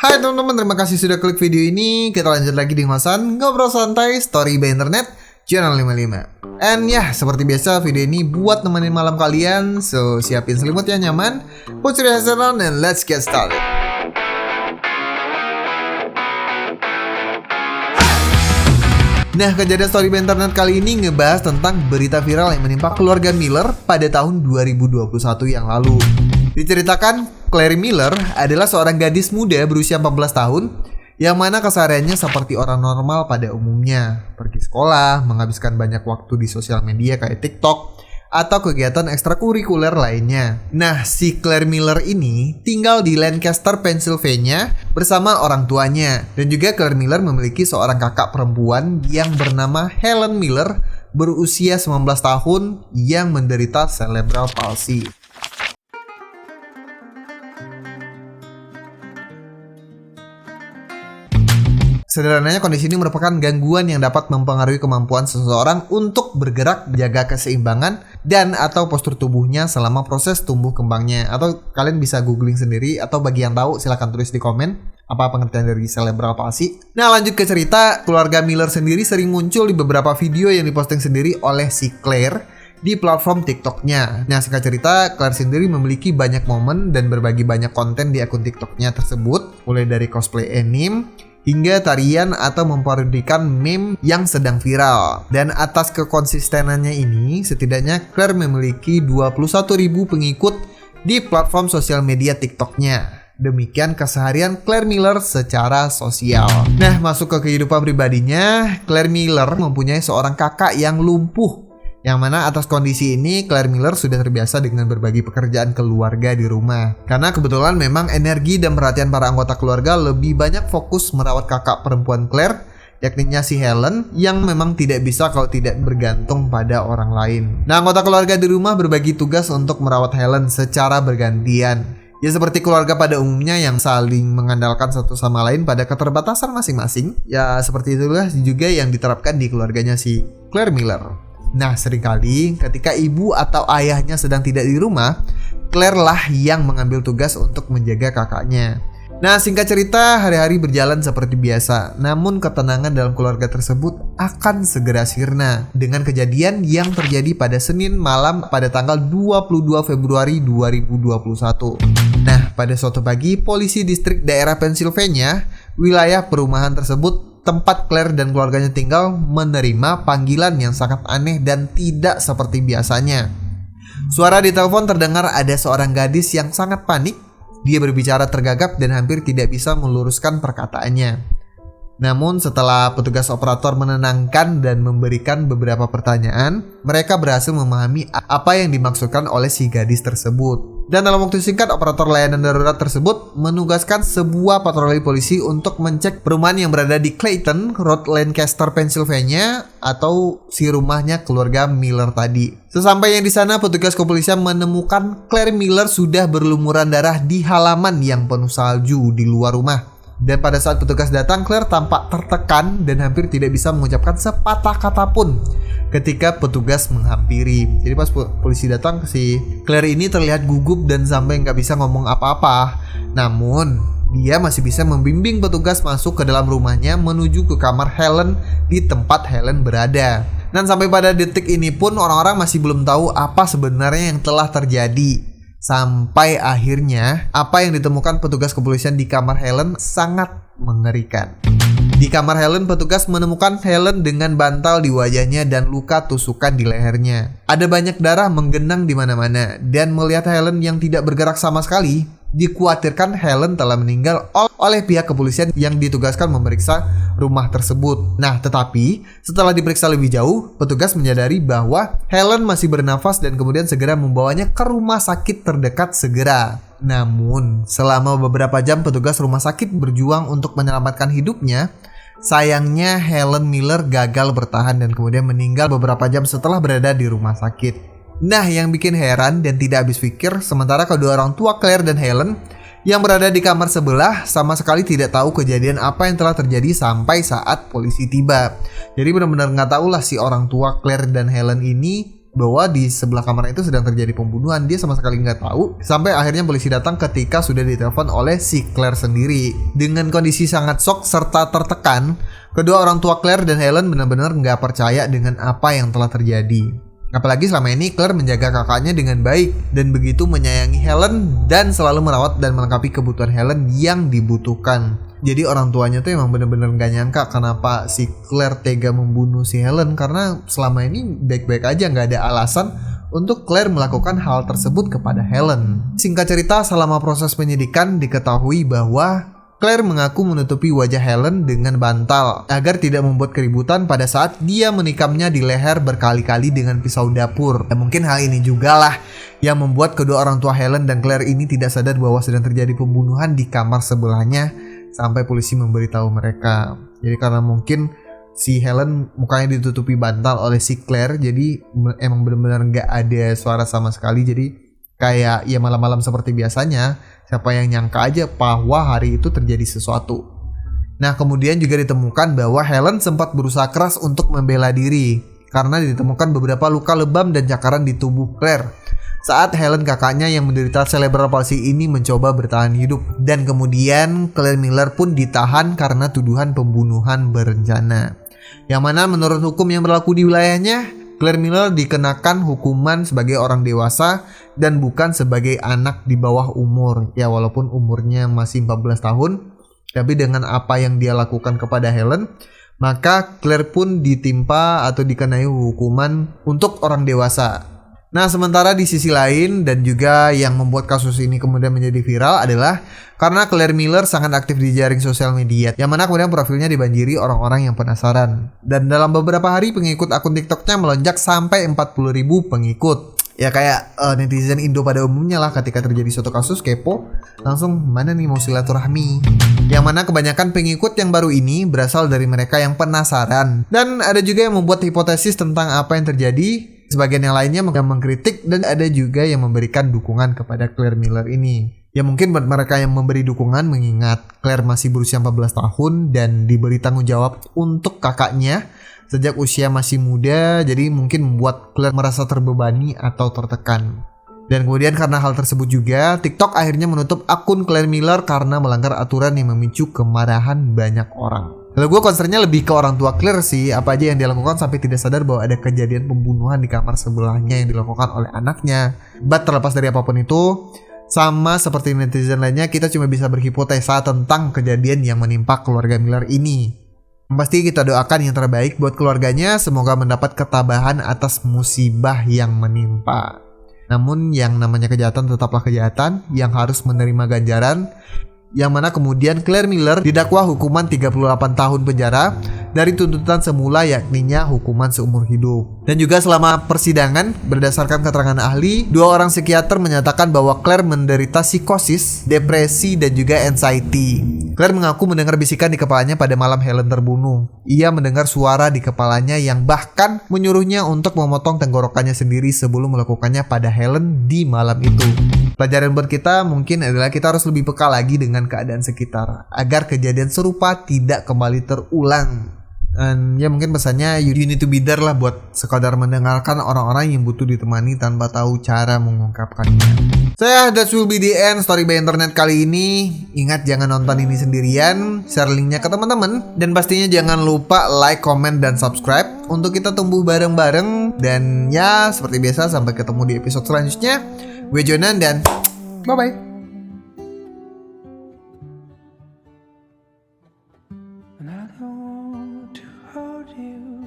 Hai teman-teman, terima kasih sudah klik video ini. Kita lanjut lagi di Masan Ngobrol Santai Story by Internet Channel 55. And ya, seperti biasa video ini buat nemenin malam kalian. So, siapin selimut yang nyaman, put your headset on, and let's get started. Nah, kejadian Story by Internet kali ini ngebahas tentang berita viral yang menimpa keluarga Miller pada tahun 2021 yang lalu. Diceritakan, Claire Miller adalah seorang gadis muda berusia 14 tahun yang mana kesehariannya seperti orang normal pada umumnya. Pergi sekolah, menghabiskan banyak waktu di sosial media kayak TikTok, atau kegiatan ekstrakurikuler lainnya. Nah, si Claire Miller ini tinggal di Lancaster, Pennsylvania bersama orang tuanya. Dan juga Claire Miller memiliki seorang kakak perempuan yang bernama Helen Miller berusia 19 tahun yang menderita cerebral palsy. Sederhananya, kondisi ini merupakan gangguan yang dapat mempengaruhi kemampuan seseorang untuk bergerak, menjaga keseimbangan, dan atau postur tubuhnya selama proses tumbuh kembangnya. Atau kalian bisa googling sendiri, atau bagi yang tahu silahkan tulis di komen apa pengertian dari cerebral palsy. Nah, lanjut ke cerita, keluarga Miller sendiri sering muncul di beberapa video yang diposting sendiri oleh si Claire di platform TikToknya. Nah, singkat cerita, Claire sendiri memiliki banyak momen dan berbagi banyak konten di akun TikToknya tersebut, mulai dari cosplay anime hingga tarian atau memparodikan meme yang sedang viral. Dan atas kekonsistenannya ini, setidaknya Claire memiliki 21.000 pengikut di platform sosial media TikToknya. Demikian keseharian Claire Miller secara sosial. Nah, masuk ke kehidupan pribadinya, Claire Miller mempunyai seorang kakak yang lumpuh. Yang mana atas kondisi ini, Claire Miller sudah terbiasa dengan berbagi pekerjaan keluarga di rumah. Karena kebetulan memang energi dan perhatian para anggota keluarga lebih banyak fokus merawat kakak perempuan Claire, yakninya si Helen, yang memang tidak bisa kalau tidak bergantung pada orang lain. Nah, anggota keluarga di rumah berbagi tugas untuk merawat Helen secara bergantian. Ya, seperti keluarga pada umumnya yang saling mengandalkan satu sama lain pada keterbatasan masing-masing. Ya, seperti itulah juga yang diterapkan di keluarganya si Claire Miller. Nah, seringkali ketika ibu atau ayahnya sedang tidak di rumah, Claire lah yang mengambil tugas untuk menjaga kakaknya. Nah, singkat cerita, hari-hari berjalan seperti biasa. Namun ketenangan dalam keluarga tersebut akan segera sirna dengan kejadian yang terjadi pada Senin malam pada tanggal 22 Februari 2021. Nah, pada suatu pagi, polisi distrik daerah Pennsylvania, wilayah perumahan tersebut tempat Claire dan keluarganya tinggal, menerima panggilan yang sangat aneh dan tidak seperti biasanya. Suara di telepon terdengar ada seorang gadis yang sangat panik. Dia berbicara tergagap dan hampir tidak bisa meluruskan perkataannya. Namun setelah petugas operator menenangkan dan memberikan beberapa pertanyaan, mereka berhasil memahami apa yang dimaksudkan oleh si gadis tersebut. Dan dalam waktu singkat, operator layanan darurat tersebut menugaskan sebuah patroli polisi untuk mencek perumahan yang berada di Clayton Road, Lancaster, Pennsylvania, atau si rumahnya keluarga Miller tadi. Sesampainya di sana, petugas kepolisian menemukan Claire Miller sudah berlumuran darah di halaman yang penuh salju di luar rumah. Dan pada saat petugas datang, Claire tampak tertekan dan hampir tidak bisa mengucapkan sepatah kata pun ketika petugas menghampiri. Jadi pas polisi datang, si Claire ini terlihat gugup dan sampai nggak bisa ngomong apa-apa. Namun dia masih bisa membimbing petugas masuk ke dalam rumahnya menuju ke kamar Helen di tempat Helen berada. Dan sampai pada detik ini pun orang-orang masih belum tahu apa sebenarnya yang telah terjadi. Sampai akhirnya apa yang ditemukan petugas kepolisian di kamar Helen sangat mengerikan. Di kamar Helen, petugas menemukan Helen dengan bantal di wajahnya dan luka tusukan di lehernya. Ada banyak darah menggenang di mana-mana, dan melihat Helen yang tidak bergerak sama sekali, dikhawatirkan Helen telah meninggal oleh pihak kepolisian yang ditugaskan memeriksa rumah tersebut. Nah, tetapi setelah diperiksa lebih jauh, petugas menyadari bahwa Helen masih bernafas dan kemudian segera membawanya ke rumah sakit terdekat segera. Namun, selama beberapa jam petugas rumah sakit berjuang untuk menyelamatkan hidupnya. Sayangnya Helen Miller gagal bertahan dan kemudian meninggal beberapa jam setelah berada di rumah sakit. Nah, yang bikin heran dan tidak habis pikir, sementara kedua orang tua Claire dan Helen yang berada di kamar sebelah sama sekali tidak tahu kejadian apa yang telah terjadi sampai saat polisi tiba. Jadi benar-benar nggak tahu lah si orang tua Claire dan Helen ini bahwa di sebelah kamar itu sedang terjadi pembunuhan. Dia sama sekali nggak tahu, sampai akhirnya polisi datang ketika sudah ditelepon oleh si Claire sendiri. Dengan kondisi sangat shock serta tertekan, kedua orang tua Claire dan Helen benar-benar nggak percaya dengan apa yang telah terjadi. Apalagi selama ini Claire menjaga kakaknya dengan baik dan begitu menyayangi Helen dan selalu merawat dan melengkapi kebutuhan Helen yang dibutuhkan. Jadi orang tuanya tuh emang bener-bener gak nyangka kenapa si Claire tega membunuh si Helen, karena selama ini baik-baik aja, gak ada alasan untuk Claire melakukan hal tersebut kepada Helen. Singkat cerita, selama proses penyidikan diketahui bahwa Claire mengaku menutupi wajah Helen dengan bantal agar tidak membuat keributan pada saat dia menikamnya di leher berkali-kali dengan pisau dapur. Dan mungkin hal ini juga lah yang membuat kedua orang tua Helen dan Claire ini tidak sadar bahwa sedang terjadi pembunuhan di kamar sebelahnya sampai polisi memberitahu mereka. Jadi karena mungkin si Helen mukanya ditutupi bantal oleh si Claire, jadi emang benar-benar nggak ada suara sama sekali. Jadi kayak ya malam-malam seperti biasanya, siapa yang nyangka aja bahwa hari itu terjadi sesuatu. Nah, kemudian juga ditemukan bahwa Helen sempat berusaha keras untuk membela diri karena ditemukan beberapa luka lebam dan cakaran di tubuh Claire saat Helen kakaknya yang menderita cerebral palsy ini mencoba bertahan hidup. Dan kemudian Claire Miller pun ditahan karena tuduhan pembunuhan berencana, yang mana menurut hukum yang berlaku di wilayahnya, Claire Miller dikenakan hukuman sebagai orang dewasa dan bukan sebagai anak di bawah umur. Ya, walaupun umurnya masih 14 tahun, tapi dengan apa yang dia lakukan kepada Helen, maka Claire pun ditimpa atau dikenai hukuman untuk orang dewasa. Nah, sementara di sisi lain dan juga yang membuat kasus ini kemudian menjadi viral adalah karena Claire Miller sangat aktif di jaring sosial media, yang mana kemudian profilnya dibanjiri orang-orang yang penasaran. Dan dalam beberapa hari pengikut akun TikToknya melonjak sampai 40.000 pengikut. Ya kayak netizen Indo pada umumnya lah, ketika terjadi suatu kasus kepo, langsung mana nih mau silaturahmi. Yang mana kebanyakan pengikut yang baru ini berasal dari mereka yang penasaran. Dan ada juga yang membuat hipotesis tentang apa yang terjadi. Sebagian yang lainnya mengkritik dan ada juga yang memberikan dukungan kepada Claire Miller ini. Ya mungkin buat mereka yang memberi dukungan mengingat Claire masih berusia 14 tahun dan diberi tanggung jawab untuk kakaknya sejak usia masih muda, jadi mungkin membuat Claire merasa terbebani atau tertekan. Dan kemudian karena hal tersebut juga, TikTok akhirnya menutup akun Claire Miller karena melanggar aturan yang memicu kemarahan banyak orang. Kalau gue concernnya lebih ke orang tua Claire sih, apa aja yang dia lakukan sampai tidak sadar bahwa ada kejadian pembunuhan di kamar sebelahnya yang dilakukan oleh anaknya. But terlepas dari apapun itu, sama seperti netizen lainnya, kita cuma bisa berhipotesa tentang kejadian yang menimpa keluarga Miller ini. Pasti kita doakan yang terbaik buat keluarganya, semoga mendapat ketabahan atas musibah yang menimpa. Namun yang namanya kejahatan tetaplah kejahatan yang harus menerima ganjaran, yang mana kemudian Claire Miller didakwa hukuman 38 tahun penjara dari tuntutan semula yakninya hukuman seumur hidup. Dan juga selama persidangan, berdasarkan keterangan ahli, 2 orang psikiater menyatakan bahwa Claire menderita psikosis, depresi, dan juga anxiety. Claire mengaku mendengar bisikan di kepalanya pada malam Helen terbunuh. Ia mendengar suara di kepalanya yang bahkan menyuruhnya untuk memotong tenggorokannya sendiri sebelum melakukannya pada Helen di malam itu. Pelajaran buat kita mungkin adalah kita harus lebih peka lagi dengan keadaan sekitar agar kejadian serupa tidak kembali terulang. Dan ya mungkin pesannya you need to be there lah buat sekadar mendengarkan orang-orang yang butuh ditemani tanpa tahu cara mengungkapkannya. That will be the end story by internet kali ini. Ingat jangan nonton ini sendirian, share linknya ke teman-teman, dan pastinya jangan lupa like, comment, dan subscribe untuk kita tumbuh bareng-bareng. Dan ya seperti biasa, sampai ketemu di episode selanjutnya. Gue Jonan dan bye-bye. And I don't want to hold you